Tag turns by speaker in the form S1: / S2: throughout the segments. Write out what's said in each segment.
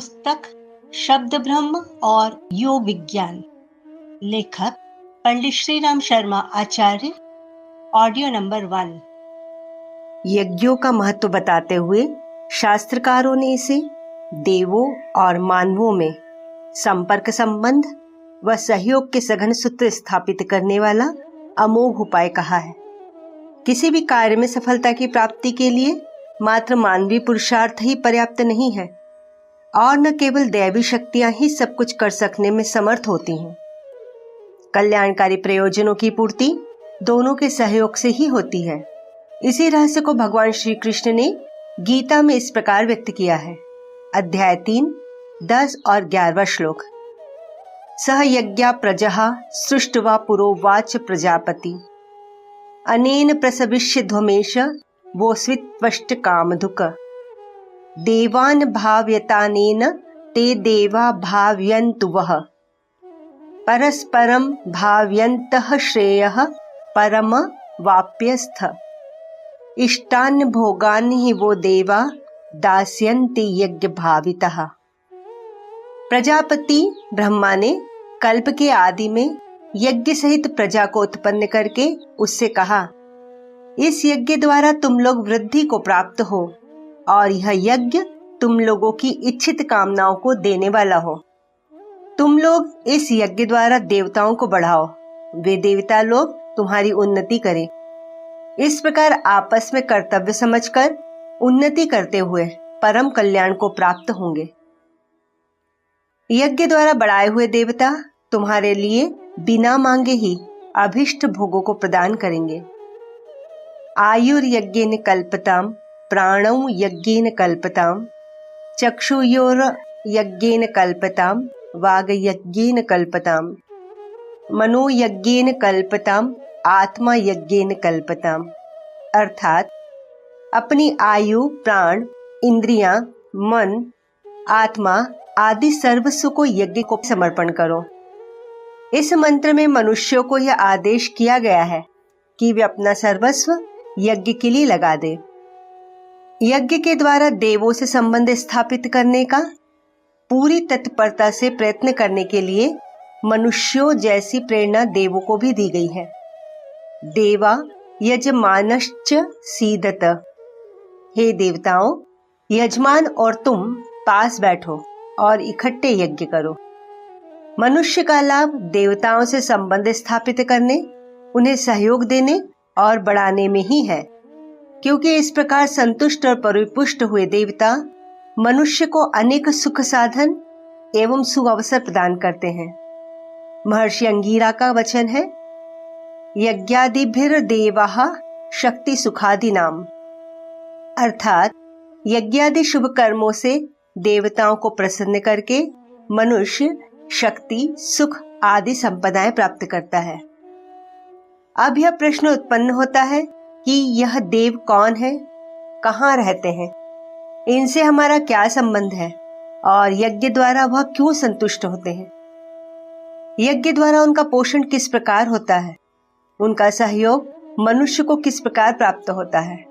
S1: पुस्तक शब्द ब्रह्म और योग विज्ञान, लेखक पंडित श्री राम शर्मा आचार्य। Audio number 1।
S2: यज्ञों का महत्व बताते हुए शास्त्रकारों ने इसे देवों और मानवों में संपर्क संबंध व सहयोग के सघन सूत्र स्थापित करने वाला अमोघ उपाय कहा है। किसी भी कार्य में सफलता की प्राप्ति के लिए मात्र मानवीय पुरुषार्थ ही पर्याप्त नहीं है और न केवल दैवी शक्तियां ही सब कुछ कर सकने में समर्थ होती हैं। कल्याणकारी प्रयोजनों की पूर्ति दोनों के सहयोग से ही होती है। इसी रहस्य को भगवान श्री कृष्ण ने गीता में इस प्रकार व्यक्त किया है। अध्याय 3, 10 और 11वां श्लोक। सह यज्ञा प्रजहा सृष्टवा पुरोवाच प्रजापति अनेन प्रसविष्य ध्वमेश वो स्वित्वष्ट कामधुक देवान भाव्यतानेन ते देवा भाव्यन्तु वः परस्परं भाव्यन्तः श्रेयः परम वाप्यस्थ इष्टान् भोगान् हि वो देवा दास्यन्ति यज्ञ भावितः। प्रजापति ब्रह्मा ने कल्प के आदि में यज्ञ सहित प्रजा को उत्पन्न करके उससे कहा, इस यज्ञ द्वारा तुम लोग वृद्धि को प्राप्त हो और यह यज्ञ तुम लोगों की इच्छित कामनाओं को देने वाला हो। तुम लोग इस यज्ञ द्वारा देवताओं को बढ़ाओ, वे देवता लोग तुम्हारी उन्नति करें। इस प्रकार आपस में कर्तव्य समझकर उन्नति करते हुए परम कल्याण को प्राप्त होंगे। यज्ञ द्वारा बढ़ाए हुए देवता तुम्हारे लिए बिना मांगे ही अभिष्ट भोगों को प्रदान करेंगे। आयुर्यज्ञेन कल्पताम प्राणौ यज्ञेन कल्पताम चक्षुयोर यज्ञेन कल्पताम वागयज्ञेन कल्पताम मनोयज्ञेन कल्पताम आत्मा यज्ञेन कल्पताम। अर्थात अपनी आयु, प्राण, इंद्रियां, मन, आत्मा आदि सर्वस्व को यज्ञ को समर्पण करो। इस मंत्र में मनुष्यों को यह आदेश किया गया है कि वे अपना सर्वस्व यज्ञ के लिए लगा दे। यज्ञ के द्वारा देवों से संबंध स्थापित करने का पूरी तत्परता से प्रयत्न करने के लिए मनुष्यों जैसी प्रेरणा देवों को भी दी गई है। देवा यजमानश्च सीदत। हे देवताओं, यजमान और तुम पास बैठो और इकट्ठे यज्ञ करो। मनुष्य का लाभ देवताओं से संबंध स्थापित करने, उन्हें सहयोग देने और बढ़ाने में ही है, क्योंकि इस प्रकार संतुष्ट और परिपुष्ट हुए देवता मनुष्य को अनेक सुख साधन एवं सुअवसर प्रदान करते हैं। महर्षि अंगीरा का वचन है, यज्ञादिभिर देवाः शक्ति सुखादि नाम। अर्थात यज्ञादि शुभ कर्मों से देवताओं को प्रसन्न करके मनुष्य शक्ति, सुख आदि संपदाएं प्राप्त करता है। अब यह प्रश्न उत्पन्न होता है कि यह देव कौन है, कहाँ रहते हैं, इनसे हमारा क्या संबंध है और यज्ञ द्वारा वह क्यों संतुष्ट होते हैं। यज्ञ द्वारा उनका पोषण किस प्रकार होता है, उनका सहयोग मनुष्य को किस प्रकार प्राप्त होता है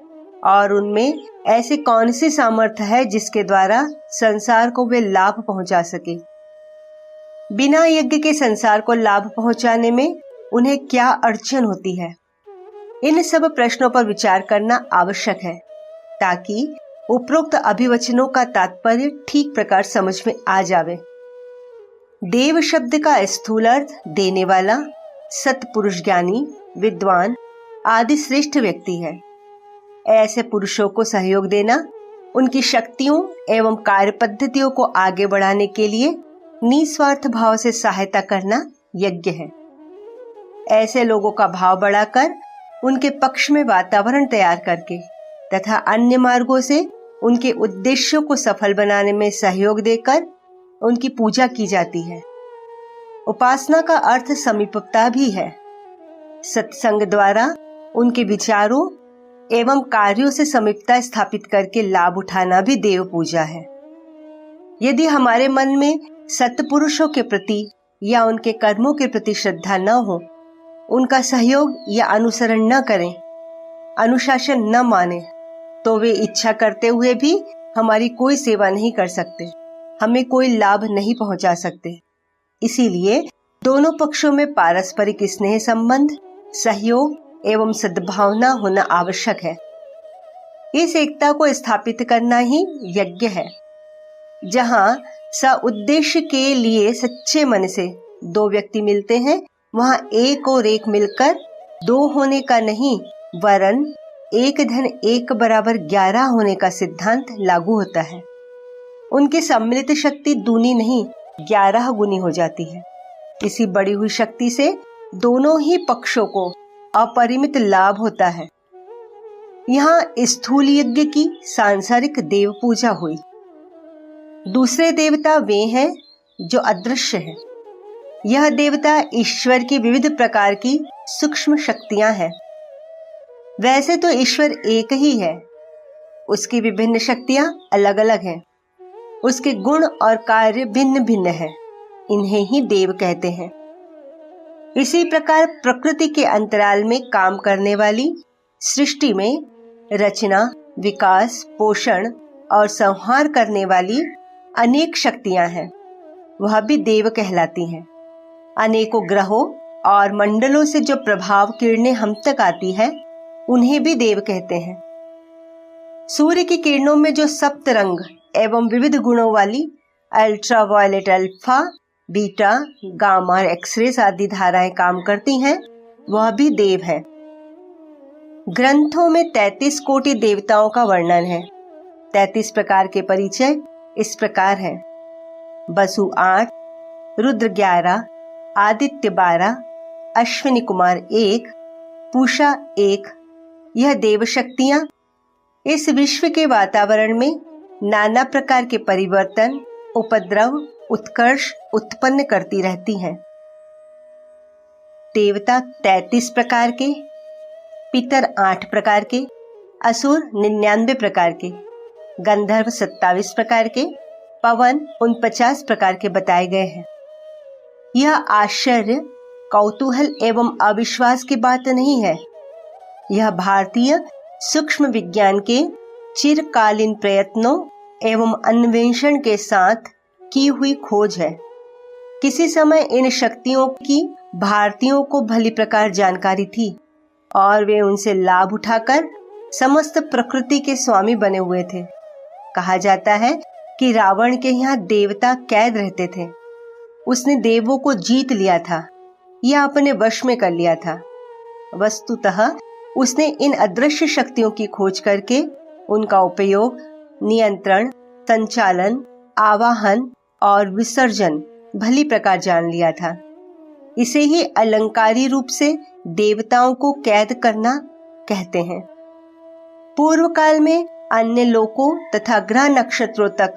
S2: और उनमें ऐसे कौन सी सामर्थ्य है जिसके द्वारा संसार को वे लाभ पहुंचा सके। बिना यज्ञ के संसार को लाभ पहुंचाने में उन्हें क्या अड़चन होती है। इन सब प्रश्नों पर विचार करना आवश्यक है ताकि उपरोक्त अभिवचनों का तात्पर्य ठीक प्रकार समझ में आ जावे। देव शब्द का स्थूल अर्थ देने वाला, सत्पुरुष, ज्ञानी, विद्वान आदि श्रेष्ठ व्यक्ति है। ऐसे पुरुषों को सहयोग देना, उनकी शक्तियों एवं कार्य पद्धतियों को आगे बढ़ाने के लिए निस्वार्थ भाव से सहायता करना यज्ञ है। ऐसे लोगों का भाव बढ़ाकर उनके पक्ष में वातावरण तैयार करके तथा अन्य मार्गों से उनके उद्देश्यों को सफल बनाने में सहयोग देकर उनकी पूजा की जाती है। उपासना का अर्थ समीपता भी है। सत्संग द्वारा उनके विचारों एवं कार्यों से समीपता स्थापित करके लाभ उठाना भी देव पूजा है। यदि हमारे मन में सत्पुरुषों के प्रति या उनके कर्मों के प्रति श्रद्धा न हो, उनका सहयोग या अनुसरण न करें, अनुशासन न माने, तो वे इच्छा करते हुए भी हमारी कोई सेवा नहीं कर सकते। हमें कोई लाभ नहीं पहुंचा सकते। इसीलिए दोनों पक्षों में पारस्परिक स्नेह संबंध, सहयोग एवं सद्भावना होना आवश्यक है। इस एकता को स्थापित करना ही यज्ञ है। जहाँ सउद्देश्य के लिए सच्चे मन से दो व्यक्ति मिलते हैं, वहाँ एक और एक मिलकर दो होने का नहीं, वरन 1+1=11 होने का सिद्धांत लागू होता है। उनकी सम्मिलित शक्ति दूनी नहीं 11 गुनी हो जाती है। इसी बढ़ी हुई शक्ति से दोनों ही पक्षों को अपरिमित लाभ होता है। यहाँ स्थूल यज्ञ की सांसारिक देव पूजा हुई। दूसरे देवता वे हैं जो अदृश्य हैं। यह देवता ईश्वर की विविध प्रकार की सूक्ष्म शक्तियां हैं। वैसे तो ईश्वर एक ही है, उसकी विभिन्न शक्तियां अलग अलग हैं। उसके गुण और कार्य भिन्न भिन्न हैं। इन्हें ही देव कहते हैं। इसी प्रकार प्रकृति के अंतराल में काम करने वाली सृष्टि में रचना, विकास, पोषण और संहार करने वाली अनेक शक्तियां हैं, वह भी देव कहलाती हैं। अनेकों ग्रहों और मंडलों से जो प्रभाव किरणें हम तक आती है, उन्हें भी देव कहते हैं। सूर्य की किरणों में जो सप्त रंग एवं विविध गुणों वाली अल्ट्रावायलेट, अल्फा, बीटा, गामा और एक्सरेस आदि धाराएं काम करती हैं, वह भी देव है। ग्रंथों में 33 कोटि देवताओं का वर्णन है। 33 प्रकार के परिचय इस प्रकार है: बसु 8, रुद्र 11, आदित्य 12, अश्विनी कुमार 1, पूषा 1। यह देव शक्तियां इस विश्व के वातावरण में नाना प्रकार के परिवर्तन, उपद्रव, उत्कर्ष उत्पन्न करती रहती हैं। देवता 33 प्रकार के, पितर 8 प्रकार के, असुर 99 प्रकार के, गंधर्व 27 प्रकार के, पवन 49 प्रकार के बताए गए हैं। यह आश्चर्य, कौतूहल एवं अविश्वास की बात नहीं है। यह भारतीय सूक्ष्म विज्ञान के चिरकालीन प्रयत्नों एवं अन्वेषण के साथ की हुई खोज है। किसी समय इन शक्तियों की भारतीयों को भली प्रकार जानकारी थी और वे उनसे लाभ उठाकर समस्त प्रकृति के स्वामी बने हुए थे। कहा जाता है कि रावण के यहाँ देवता कैद रहते थे। उसने देवों को जीत लिया था या अपने वश में कर लिया था। वस्तुतः उसने इन अदृश्य शक्तियों की खोज करके उनका उपयोग, नियंत्रण, संचालन, आवाहन और विसर्जन भली प्रकार जान लिया था। इसे ही अलंकारी रूप से देवताओं को कैद करना कहते हैं। पूर्व काल में अन्य लोकों तथा ग्रह नक्षत्रों तक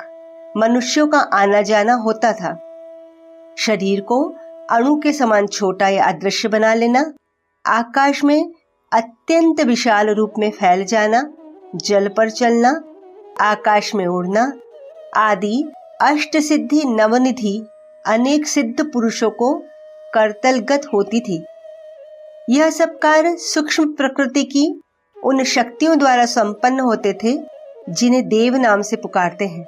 S2: मनुष्यों का आना जाना होता था। शरीर को अणु के समान छोटा या अदृश्य बना लेना, आकाश में अत्यंत विशाल रूप में फैल जाना, जल पर चलना, आकाश में उड़ना आदि अष्ट सिद्धि नवनिधि अनेक सिद्ध पुरुषों को करतलगत होती थी। यह सब कार्य सूक्ष्म प्रकृति की उन शक्तियों द्वारा संपन्न होते थे जिन्हें देव नाम से पुकारते हैं।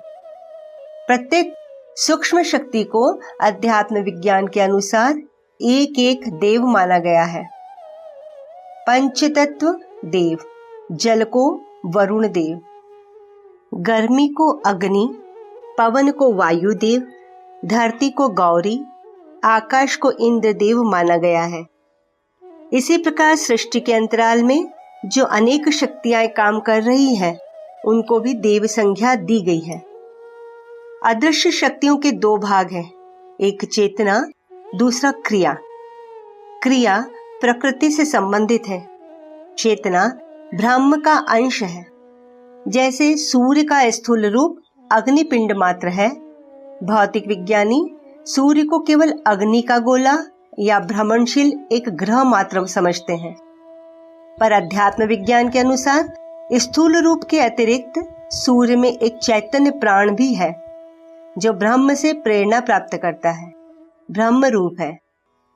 S2: प्रत्येक सूक्ष्म शक्ति को अध्यात्म विज्ञान के अनुसार एक एक देव माना गया है। पंचतत्व देव, जल को वरुण देव, गर्मी को अग्नि, पवन को वायु देव, धरती को गौरी, आकाश को इंद्र देव माना गया है। इसी प्रकार सृष्टि के अंतराल में जो अनेक शक्तियां काम कर रही हैं, उनको भी देव संज्ञा दी गई है। अदृश्य शक्तियों के दो भाग हैं, एक चेतना, दूसरा क्रिया। क्रिया प्रकृति से संबंधित है, चेतना ब्रह्म का अंश है। जैसे सूर्य का स्थूल रूप अग्निपिंड मात्र है, भौतिक विज्ञानी सूर्य को केवल अग्नि का गोला या भ्रमणशील एक ग्रह मात्र समझते हैं, पर अध्यात्म विज्ञान के अनुसार स्थूल रूप के अतिरिक्त सूर्य में एक चैतन्य प्राण भी है जो ब्रह्म से प्रेरणा प्राप्त करता है, ब्रह्म रूप है।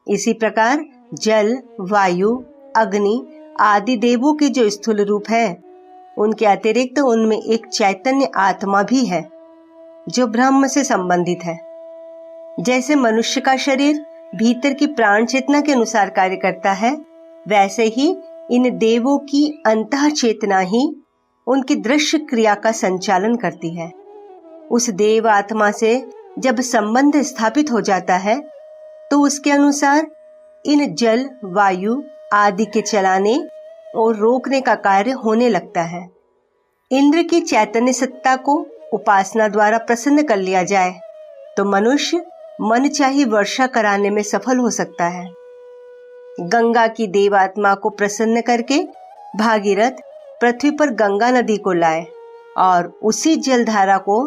S2: इसी प्रकार जल, वायु, अग्नि आदि देवों के जो स्थूल रूप है, उनके अतिरिक्त उनमें एक चैतन्य आत्मा भी है जो ब्रह्म से संबंधित है। जैसे मनुष्य का शरीर भीतर की प्राण चेतना के अनुसार कार्य करता है, वैसे ही इन देवों की अंतः चेतना ही उनकी दृश्य क्रिया का संचालन करती है। उस देव आत्मा से जब संबंध स्थापित हो जाता है तो उसके अनुसार इन जल, वायु आदि के चलाने और रोकने का कार्य होने लगता है। इंद्र की चैतन्य सत्ता को उपासना द्वारा प्रसन्न कर लिया जाए तो मनुष्य मनचाही वर्षा कराने में सफल हो सकता है। गंगा की देवात्मा को प्रसन्न करके भागीरथ पृथ्वी पर गंगा नदी को लाए और उसी जलधारा को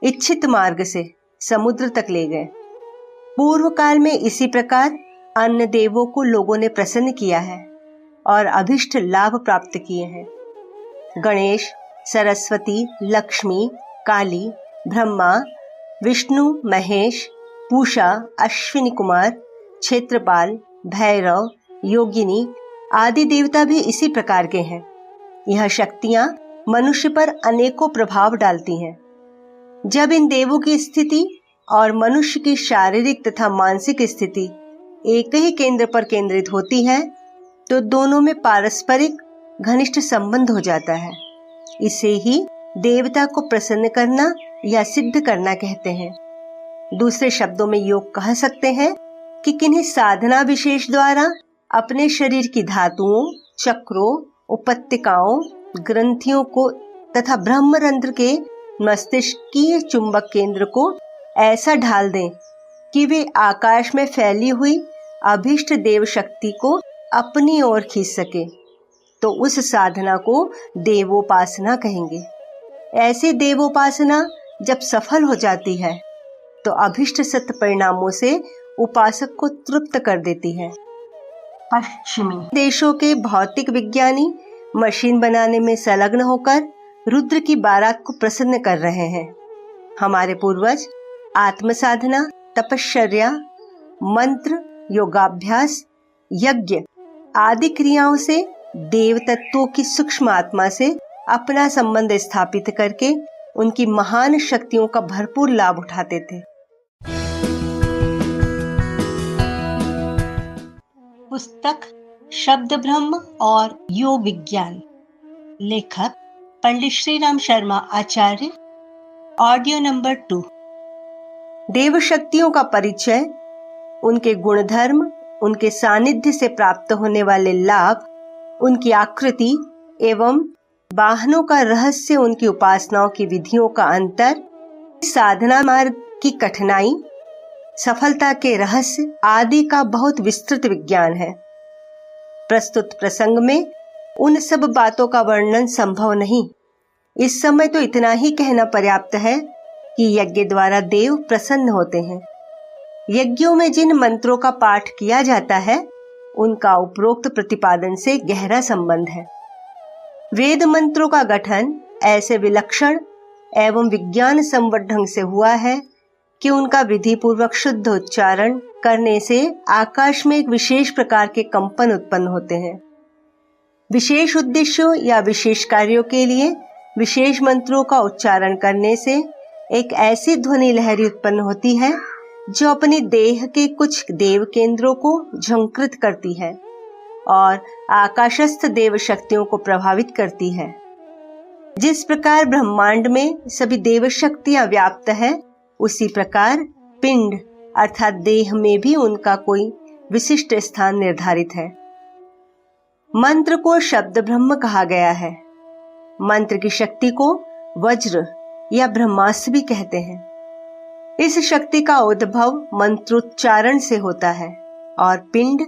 S2: इच्छित मार्ग से समुद्र तक ले गए। पूर्व काल में इसी प्रकार अन्य देवों को लोगों ने प्रसन्न किया है और अभिष्ट लाभ प्राप्त किए हैं। गणेश, सरस्वती, लक्ष्मी, काली, ब्रह्मा, विष्णु, महेश, पूषा, अश्विनी कुमार, क्षेत्रपाल, भैरव, योगिनी आदि देवता भी इसी प्रकार के हैं। यह शक्तियां मनुष्य पर अनेकों प्रभाव डालती हैं। जब इन देवों की स्थिति और मनुष्य की शारीरिक तथा मानसिक स्थिति एक ही केंद्र पर केंद्रित होती है तो दोनों में पारस्परिक घनिष्ठ संबंध हो जाता है। इसे ही देवता को प्रसन्न करना या सिद्ध करना कहते हैं। दूसरे शब्दों में योग कह सकते हैं कि किन्हीं साधना विशेष द्वारा अपने शरीर की धातुओं, चक्रों, उपत्यकाओं, ग्रंथियों को तथा ब्रह्मरंध्र के मस्तिष्कीय चुंबक केंद्र को ऐसा ढाल दें कि वे आकाश में फैली हुई अभीष्ट देव शक्ति को अपनी ओर खींच सके, तो उस साधना को देवोपासना कहेंगे। ऐसी देवोपासना जब सफल हो जाती है तो अभीष्ट सत्य परिणामों से उपासक को तृप्त कर देती है। पश्चिमी देशों के भौतिक विज्ञानी मशीन बनाने में संलग्न होकर रुद्र की बारात को प्रसन्न कर रहे हैं। हमारे पूर्वज आत्म साधना, तपश्चर्या, मंत्र, योगाभ्यास, यज्ञ आदि क्रियाओं से देव तत्वों की सूक्ष्म आत्मा से अपना संबंध स्थापित करके उनकी महान शक्तियों का भरपूर लाभ उठाते थे।
S1: पुस्तक शब्द ब्रह्म और योग विज्ञान, लेखक पंडित श्री राम शर्मा आचार्य, ऑडियो नंबर 2।
S2: देव शक्तियों का परिचय, उनके गुणधर्म, उनके सानिध्य से प्राप्त होने वाले लाभ, उनकी आकृति एवं वाहनों का रहस्य, उनकी उपासनाओं की विधियों का अंतर, साधना मार्ग की कठिनाई, सफलता के रहस्य आदि का बहुत विस्तृत विज्ञान है। प्रस्तुत प्रसंग में उन सब बातों का वर्णन संभव नहीं। इस समय तो इतना ही कहना पर्याप्त है कि यज्ञ द्वारा देव प्रसन्न होते हैं। यज्ञों में जिन मंत्रों का पाठ किया जाता है उनका उपरोक्त प्रतिपादन से गहरा संबंध है। वेद मंत्रों का गठन ऐसे विलक्षण एवं विज्ञान संवत ढंग से हुआ है कि उनका विधि पूर्वक शुद्ध उच्चारण करने से आकाश में एक विशेष प्रकार के कंपन उत्पन्न होते हैं। विशेष उद्देश्यों या विशेष कार्यों के लिए विशेष मंत्रों का उच्चारण करने से एक ऐसी ध्वनि लहरी उत्पन्न होती है जो अपनी देह के कुछ देव केंद्रों को झंकृत करती है और आकाशस्थ देव शक्तियों को प्रभावित करती है। जिस प्रकार ब्रह्मांड में सभी देव शक्तियां व्याप्त है, उसी प्रकार पिंड अर्थात देह में भी उनका कोई विशिष्ट स्थान निर्धारित है। मंत्र को शब्द ब्रह्म कहा गया है। मंत्र की शक्ति को वज्र या ब्रह्मास्त्र भी कहते हैं। इस शक्ति का उद्भव मंत्रोच्चारण से होता है और पिंड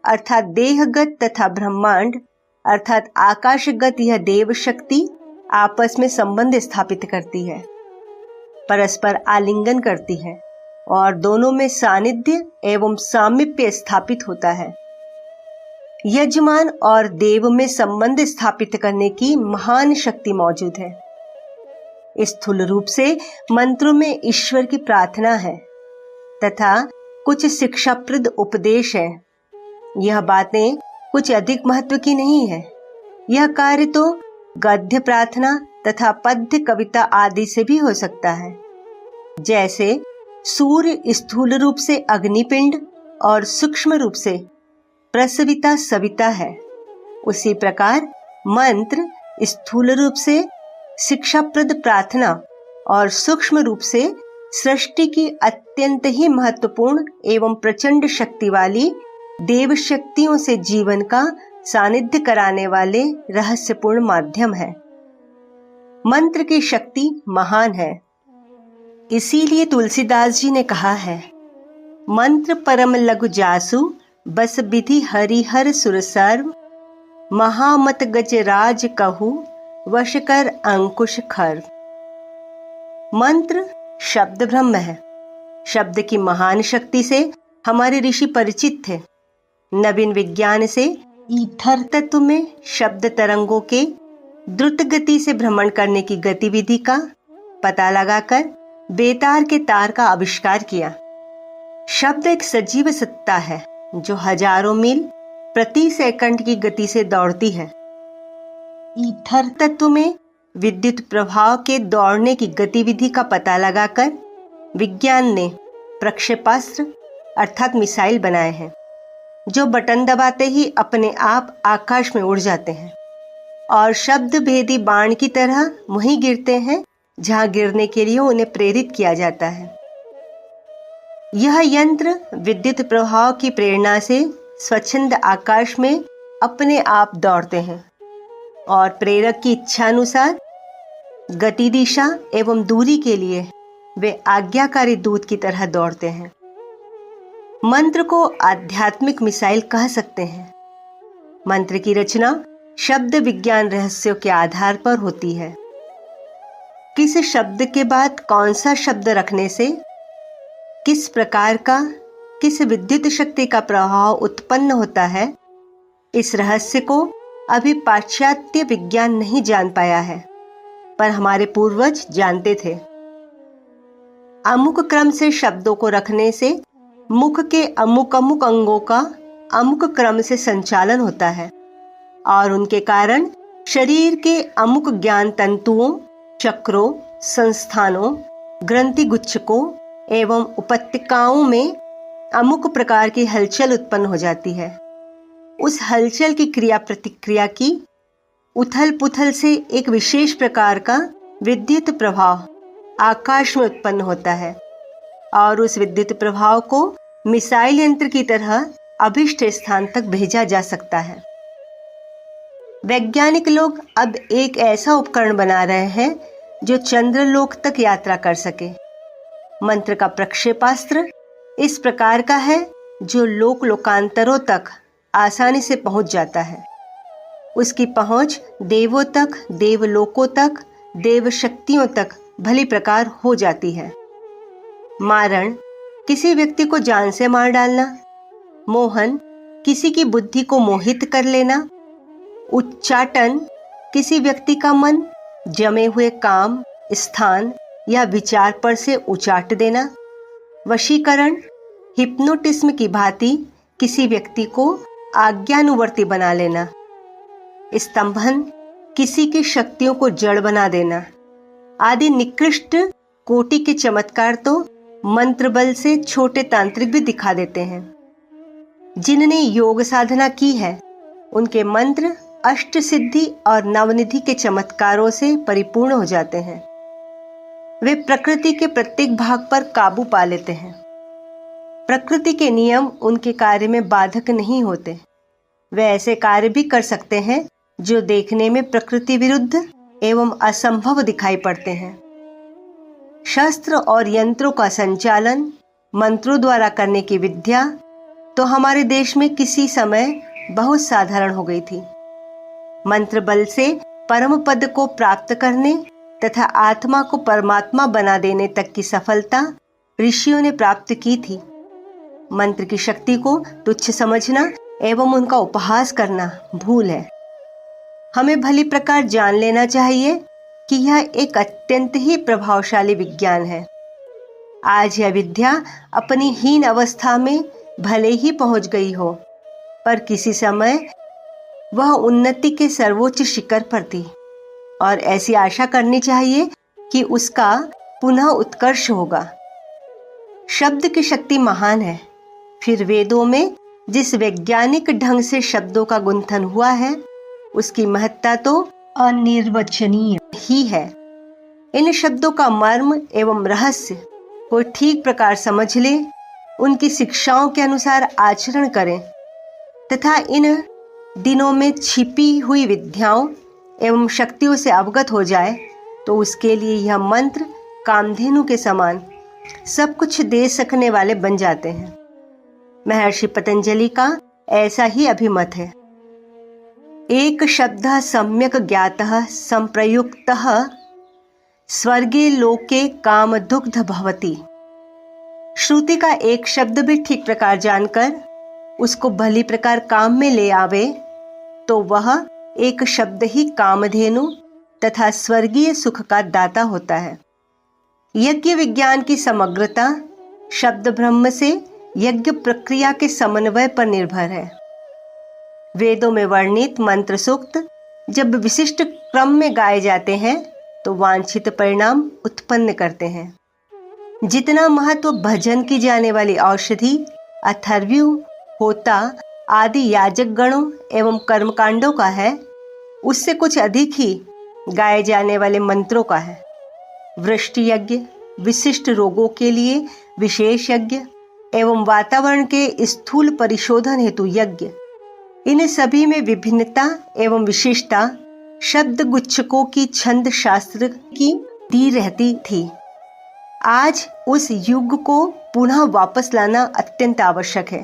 S2: अर्थात देहगत तथा ब्रह्मांड अर्थात आकाशगत यह देव शक्ति आपस में संबंध स्थापित करती है, परस्पर आलिंगन करती है और दोनों में सानिध्य एवं सामीप्य स्थापित होता है। यजमान और देव में संबंध स्थापित करने की महान शक्ति मौजूद है। स्थूल रूप से मंत्रों में ईश्वर की प्रार्थना है तथा कुछ शिक्षाप्रद उपदेश है। यह बातें कुछ अधिक महत्व की नहीं है। यह कार्य तो गद्य प्रार्थना तथा पद्य कविता आदि से भी हो सकता है। जैसे सूर्य स्थूल रूप से अग्निपिंड और सूक्ष्म रूप से प्रसविता सविता है, उसी प्रकार मंत्र स्थूल रूप से शिक्षाप्रद प्रार्थना और सूक्ष्म रूप से सृष्टि की अत्यंत ही महत्वपूर्ण एवं प्रचंड शक्ति वाली देव शक्तियों से जीवन का सानिध्य कराने वाले रहस्यपूर्ण माध्यम है। मंत्र की शक्ति महान है। इसीलिए तुलसीदास जी ने कहा है, मंत्र परम लघु जासु बस विधि हरिहर सुर सर्व, महामत गजराज कहू वश कर अंकुश खर्व। मंत्र शब्द ब्रह्म है। शब्द की महान शक्ति से हमारे ऋषि परिचित थे। नवीन विज्ञान से ईथर तत्व में शब्द तरंगों के द्रुत गति से भ्रमण करने की गतिविधि का पता लगाकर बेतार के तार का आविष्कार किया। शब्द एक सजीव सत्ता है जो हजारों मील प्रति सेकंड की गति से दौड़ती है। ईथर तत्व में विद्युत प्रवाह के दौड़ने की गतिविधि का पता लगाकर विज्ञान ने प्रक्षेपास्त्र अर्थात मिसाइल बनाए हैं, जो बटन दबाते ही अपने आप आकाश में उड़ जाते हैं और शब्द भेदी बाण की तरह वहीं गिरते हैं जहां गिरने के लिए उन्हें प्रेरित किया जाता है। यह यंत्र विद्युत प्रवाह की प्रेरणा से स्वच्छंद आकाश में अपने आप दौड़ते हैं और प्रेरक की इच्छानुसार गति, दिशा एवं दूरी के लिए वे आज्ञाकारी दूत की तरह दौड़ते हैं। मंत्र को आध्यात्मिक मिसाइल कह सकते हैं। मंत्र की रचना शब्द विज्ञान रहस्यों के आधार पर होती है। किस शब्द के बाद कौन सा शब्द रखने से किस प्रकार का, किस विद्युत शक्ति का प्रभाव उत्पन्न होता है, इस रहस्य को अभी पाश्चात्य विज्ञान नहीं जान पाया है, पर हमारे पूर्वज जानते थे। अमुक क्रम से शब्दों को रखने से मुख के अमुक अमुक अंगों का अमुक क्रम से संचालन होता है और उनके कारण शरीर के अमुक ज्ञान तंतुओं, चक्रों, संस्थानों, ग्रंथि गुच्छकों एवं उपत्यकाओं में अमुक प्रकार की हलचल उत्पन्न हो जाती है। उस हलचल की क्रिया प्रतिक्रिया की उथल पुथल से एक विशेष प्रकार का विद्युत प्रभाव आकाश में उत्पन्न होता है और उस विद्युत प्रभाव को मिसाइल यंत्र की तरह अभिष्ट स्थान तक भेजा जा सकता है। वैज्ञानिक लोग अब एक ऐसा उपकरण बना रहे हैं जो चंद्रलोक तक यात्रा कर सके। मंत्र का प्रक्षेपास्त्र इस प्रकार का है जो लोक लोकांतरों तक आसानी से पहुंच जाता है। उसकी पहुंच देवों तक, देवलोकों तक, देव शक्तियों तक भली प्रकार हो जाती है। मारण किसी व्यक्ति को जान से मार डालना, मोहन किसी की बुद्धि को मोहित कर लेना, उच्चाटन किसी व्यक्ति का मन जमे हुए काम, स्थान या विचार पर से उचाट देना, वशीकरण हिप्नोटिज्म की भांति किसी व्यक्ति को आज्ञानुवर्ती बना लेना, स्तंभन किसी की शक्तियों को जड़ बना देना आदि निकृष्ट कोटि के चमत्कार तो मंत्र बल से छोटे तांत्रिक भी दिखा देते हैं। जिनने योग साधना की है उनके मंत्र अष्ट सिद्धि और नवनिधि के चमत्कारों से परिपूर्ण हो जाते हैं। वे प्रकृति के प्रत्येक भाग पर काबू पा लेते हैं। प्रकृति के नियम उनके कार्य में बाधक नहीं होते। वे ऐसे कार्य भी कर सकते हैं जो देखने में प्रकृति विरुद्ध एवं असंभव दिखाई पड़ते हैं। शस्त्र और यंत्रों का संचालन मंत्रों द्वारा करने की विद्या तो हमारे देश में किसी समय बहुत साधारण हो गई थी। मंत्र बल से परम पद को प्राप्त करने तथा आत्मा को परमात्मा बना देने तक की सफलता ऋषियों ने प्राप्त की थी। मंत्र की शक्ति को तुच्छ समझना एवं उनका उपहास करना भूल है। हमें भली प्रकार जान लेना चाहिए कि यह एक अत्यंत ही प्रभावशाली विज्ञान है। आज यह विद्या अपनी हीन अवस्था में भले ही पहुंच गई हो, पर किसी समय वह उन्नति के सर्वोच्च शिखर पर थी और ऐसी आशा करनी चाहिए कि उसका पुनः उत्कर्ष होगा। शब्द की शक्ति महान है। फिर वेदों में जिस वैज्ञानिक ढंग से शब्दों का गुंथन हुआ है उसकी महत्ता तो
S1: अनिर्वचनीय
S2: ही है। इन शब्दों का मर्म एवं रहस्य कोई ठीक प्रकार समझ ले, उनकी शिक्षाओं के अनुसार आचरण करें तथा इन दिनों में छिपी हुई विद्याओं एवं शक्तियों से अवगत हो जाए तो उसके लिए यह मंत्र कामधेनु के समान सब कुछ दे सकने वाले बन जाते हैं। महर्षि पतंजलि का ऐसा ही अभिमत है। एक शब्दः सम्यक ज्ञातः संप्रयुक्तः स्वर्गे लोके काम दुग्ध भवति। श्रुति का एक शब्द भी ठीक प्रकार जानकर उसको भली प्रकार काम में ले आवे तो वह एक शब्द ही कामधेनु तथा स्वर्गीय सुख का दाता होता है। यज्ञ विज्ञान की समग्रता शब्द ब्रह्म से यज्ञ प्रक्रिया के समन्वय पर निर्भर है। वेदों में वर्णित मंत्र सूक्त जब विशिष्ट क्रम में गाए जाते हैं तो वांछित परिणाम उत्पन्न करते हैं। जितना महत्व भजन की जाने वाली औषधि अथर्वयु होता आदि याजक गणों एवं कर्मकांडों का है, उससे कुछ अधिक ही गाए जाने वाले मंत्रों का है। वृष्टि यज्ञ, विशिष्ट रोगों के लिए विशेष यज्ञ एवं वातावरण के स्थूल परिशोधन हेतु यज्ञ, इन सभी में विभिन्नता एवं विशेषता शब्द गुच्छकों की छंद शास्त्र की दी रहती थी। आज उस युग को पुनः वापस लाना अत्यंत आवश्यक है।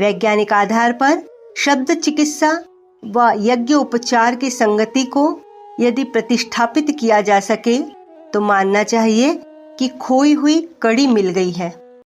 S2: वैज्ञानिक आधार पर शब्द चिकित्सा व यज्ञ उपचार की संगति को यदि प्रतिष्ठापित किया जा सके तो मानना चाहिए कि खोई हुई कड़ी मिल गई है।